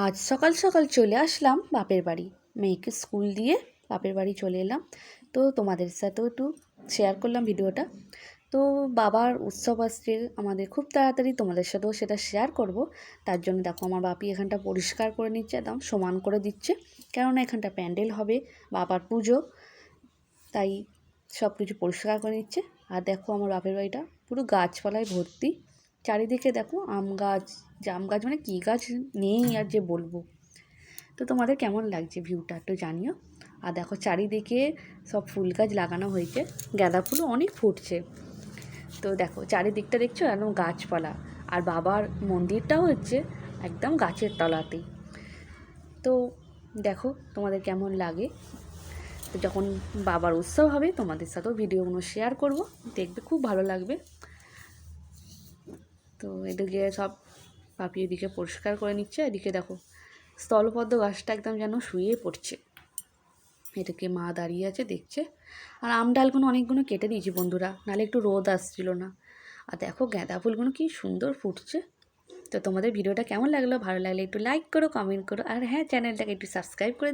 আজ সকাল সকাল চলে আসলাম বাপের বাড়ি। মেয়েকে স্কুল দিয়ে বাপের বাড়ি চলে এলাম। তো তোমাদের সাথেও একটু শেয়ার করলাম ভিডিওটা। তো বাবার উৎসব আসছে আমাদের খুব তাড়াতাড়ি, তোমাদের সাথেও সেটা শেয়ার করব। তার জন্য দেখো আমার বাপি এখানটা পরিষ্কার করে নিচ্ছে, একদম সমান করে দিচ্ছে, কেননা এখানটা প্যান্ডেল হবে, বাবার পুজো, তাই সব কিছু পরিষ্কার করে নিচ্ছে। আর দেখো আমার বাপের বাড়িটা পুরো গাছপালায় ভর্তি। চারিদিকে দেখো আম গাছ, জাম গাছ, মানে কী গাছ নেই আর যে বলবো। তো তোমাদের কেমন লাগছে ভিউটা একটু জানিও। আর দেখো চারিদিকে সব ফুল গাছ লাগানো হয়েছে, গাঁদা ফুলও অনেক ফুটছে। তো দেখো চারিদিকটা দেখছো একদম গাছপালা, আর বাবার মন্দিরটাও হচ্ছে একদম গাছের তলাতেই। তো দেখো তোমাদের কেমন লাগে। তো যখন বাবার উৎসব হবে তোমাদের সাথেও ভিডিওগুলো শেয়ার করব, দেখবে খুব ভালো লাগবে। তো এদিকে সব পাপি এদিকে পরিষ্কার করে নিচ্ছে, এদিকে দেখো স্থলপদ্ম গাছটা একদম যেন শুয়ে পড়ছে। এটাকে মা দাঁড়িয়ে আছে দেখছে। আর আম ডালগুলো অনেকগুলো কেটে দিয়েছি বন্ধুরা, নাহলে একটু রোদ আসছিল না। আর দেখো গাঁদা ফুলগুলো কি সুন্দর ফুটছে। তো তোমাদের ভিডিওটা কেমন লাগলো, ভালো লাগলে একটু লাইক করো, কমেন্ট করো, আর হ্যাঁ চ্যানেলটাকে একটু সাবস্ক্রাইব করে